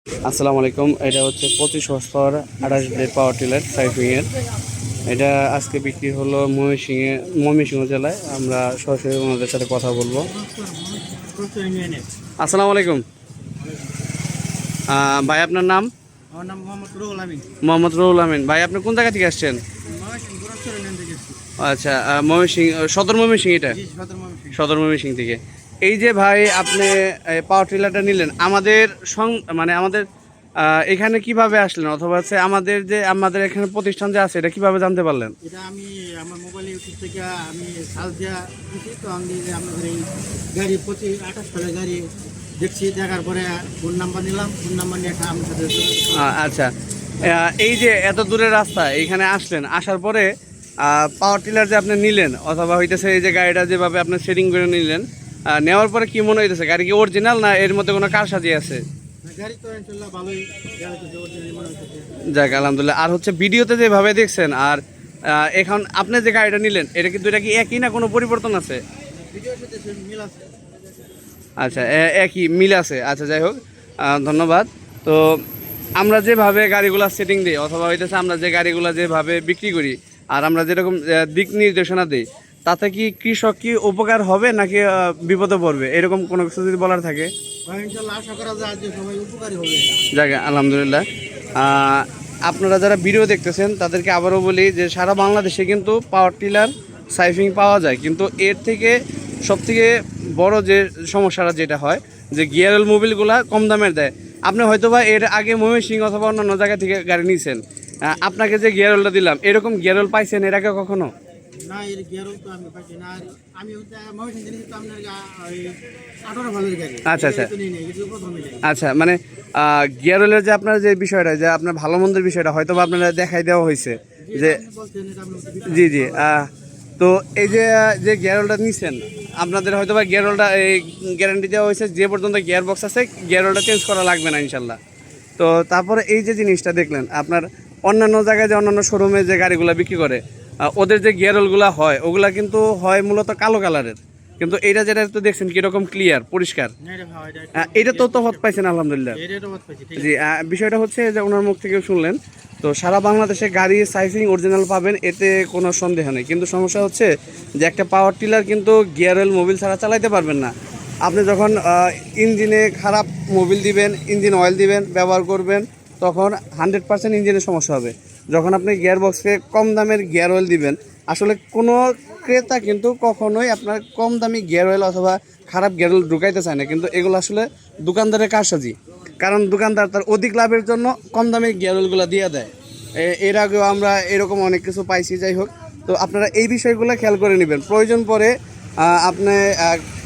আসসালামু আলাইকুম। এটা হচ্ছে 25 হর্সপাওয়ার 28 ব্লেড পাওয়ার টিলার সাইফিংয়ের। এটা আজকে বিক্রি হলো ময়মনসিংহ জেলায়। আমরা সরাসরি ওনাদের সাথে কথা বলবো। আসসালামু আলাইকুম ভাই, আপনার নাম? আমার নাম মোহাম্মদ রুহুল আমিন। মোহাম্মদ রুহুল আমিন। ভাই, আপনি কোন জায়গা থেকে আসছেন? আচ্ছা, ময়মনসিংহ, সদর ময়মনসিংহ। এটা সদর ময়মনসিংহ থেকে। এই যে ভাই, আপনি পাওয়ার টিলারটা নিলেন আমাদের মানে আমাদের এখানে কিভাবে আসলেন, অথবা হচ্ছে আমাদের এখানে প্রতিষ্ঠান যে আছে এটা কিভাবে জানতে পারলেন? এটা আমি আমার মোবাইল ইউটিউব থেকে আমি সার্চ দেওয়া দিচ্ছি, তো আমি আমাদের এই গাড়ি 28 সালের গাড়ি দেখছি, দেখার পরে ফোন নাম্বার নিলাম, ফোন নাম্বার নিয়ে আমার সাথে। আচ্ছা, এই যে এত দূরের রাস্তা এইখানে আসলেন, আসার পরে পাওয়ার টিলার যে আপনি নিলেন, অথবা হইতেছে এই যে গাড়িটা যেভাবে আপনি সেটিং করে নিলেন, নেওয়ার পরে কি মনে হইতেছে? গাড়ি কি অরিজিনাল না এর মধ্যে কোনো কারসাজি আছে? গাড়ি তো ইনশাআল্লাহ ভালোই, যাক আলহামদুলিল্লাহ। আর হচ্ছে ভিডিওতে যেভাবে দেখছেন, আর এখন আপনি যে গাড়িটা নিলেন এটা কিন্তু এটা কি একই না কোনো পরিবর্তন আছে? মিল আছে। আচ্ছা, একই মিল আছে। আচ্ছা, যাই হোক, ধন্যবাদ। তো আমরা যেভাবে গাড়িগুলা সেটিং দিই, অথবা হইতেছে আমরা যে গাড়িগুলা যেভাবে বিক্রি করি, আর আমরা যেরকম দিক নির্দেশনা দিই, তাতে কি কৃষক কি উপকার হবে নাকি বিপদে পড়বে, এরকম কোনো কিছু যদি বলার থাকে? আশা করা যায় যে সবাই উপকারী হবে। যাক আলহামদুলিল্লাহ। আপনারা যারা ভিডিও দেখতেছেন তাদেরকে আবারও বলি যে সারা বাংলাদেশে কিন্তু পাওয়ার টিলার সাইফিং পাওয়া যায়, কিন্তু এর থেকে সবথেকে বড় যে সমস্যাটা যেটা হয় যে গিয়ার অয়েল মোবিলগুলা কম দামের দেয়। আপনি হয়তোবা এর আগে ময়মনসিংহ অথবা অন্যান্য জায়গা থেকে গাড়ি নিয়েছেন, আপনাকে যে গিয়ার অয়েলটা দিলাম এরকম গিয়ার অয়েল পাইছেন এর আগে কখনো? না, এর গিয়ার তো আমি পাইছি না। আর আমি ময়মনসিংহ জিনিস তো আপনার 18 ভালোর গাড়ি। আচ্ছা আচ্ছা আচ্ছা, মানে গিয়ার অয়েলের যে আপনার যে বিষয়টা, যে আপনার ভালো মন্দের বিষয়টা হয়তো বা আপনারা দেখাই দেওয়া হয়েছে যে জি জি। তো এই যে যে গিয়ার অয়েলটা নিছেন, আপনাদের হয়তো বা গিয়ার অয়েলটা এই গ্যারান্টি দেওয়া হয়েছে যে পর্যন্ত গিয়ার বক্স আছে গিয়ার অয়েলটা চেঞ্জ করা লাগবে না ইনশাল্লাহ। তো তারপরে এই যে জিনিসটা দেখলেন, আপনার অন্যান্য জায়গায় যে অন্যান্য শোরুমে যে গাড়িগুলো বিক্রি করে ওদের যে গিয়ার অয়েলগুলো হয় ওগুলা কিন্তু হয় মূলত কালো কালারের, কিন্তু এটা যেটা তো দেখছেন কিরকম ক্লিয়ার পরিষ্কার। এটা তো তফাৎ পাইছেন আলহামদুলিল্লাহ। জি, বিষয়টা হচ্ছে যে ওনার মুখ থেকেও শুনলেন। তো সারা বাংলাদেশে গাড়ি সাইফিং অরিজিনাল পাবেন, এতে কোনো সন্দেহ নেই, কিন্তু সমস্যা হচ্ছে যে একটা পাওয়ার টিলার কিন্তু গিয়ার অয়েল মোবিল ছাড়া চালাইতে পারবেন না। আপনি যখন ইঞ্জিনে খারাপ মোবিল দিবেন, ইঞ্জিন অয়েল দিবেন, ব্যবহার করবেন, তখন 100% ইঞ্জিনের সমস্যা হবে। যখন আপনি গিয়ার বক্সে কম দামের গিয়ার অয়েল দিবেন, আসলে কোনো ক্রেতা কিন্তু কখনোই আপনার কম দামি গিয়ার অয়েল অথবা খারাপ গিয়ার অয়েল ঢুকাইতে চায় না, কিন্তু এগুলো আসলে দোকানদারের কারসাজি। কারণ দোকানদার তার অধিক লাভের জন্য কম দামি গিয়ার অয়েলগুলো দিয়ে দেয়। এর আগেও আমরা এরকম অনেক কিছু পাইছি। যাই হোক, তো আপনারা এই বিষয়গুলো খেয়াল করে নেবেন। প্রয়োজন পরে আপনি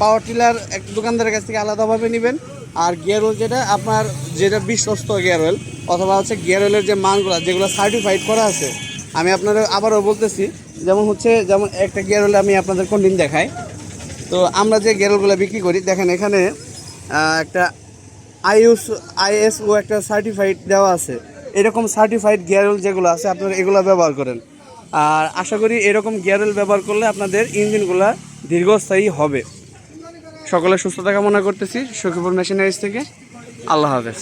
পাওয়ার টিলার এক দোকানদারের কাছ থেকে আলাদাভাবে নেবেন, আর গিয়ার অয়েল যেটা বিশ্বস্ত গিয়ার অয়েল, অথবা হচ্ছে গিয়ার অয়েলের যে মানগুলো যেগুলো সার্টিফাইড করা আছে, আমি আপনারা আবারও বলতেছি, যেমন একটা গিয়ার অয়েল আমি আপনাদের কোনদিন দেখাই। তো আমরা যে গিয়ার অয়েলগুলো বিক্রি করি, দেখেন এখানে একটা ISO একটা সার্টিফাইড দেওয়া আছে। এরকম সার্টিফাইড গিয়ার অয়েল যেগুলো আছে আপনারা এগুলো ব্যবহার করেন, আর আশা করি এরকম গিয়ার অয়েল ব্যবহার করলে আপনাদের ইঞ্জিনগুলো দীর্ঘস্থায়ী হবে। সকলের সুস্থতা কামনা করতেছি সখীপুর মেশিনারিজ থেকে। আল্লাহ হাফেজ।